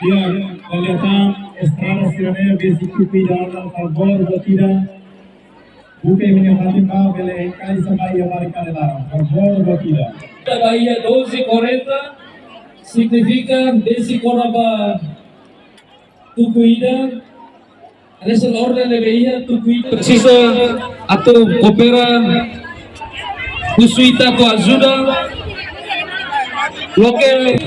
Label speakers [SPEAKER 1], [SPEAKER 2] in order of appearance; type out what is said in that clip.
[SPEAKER 1] Hier dans l'état extra-nationale des équipes dans favor Botira. Bukan menyatakan bahwa kali sampai yang mereka larang. Favor Botira.
[SPEAKER 2] Bahia 12:40 significa 10:40 Tucuida. Es el orden de Bahia Tucuida. Precisa atau coopera Kusuita tu ajuda. Local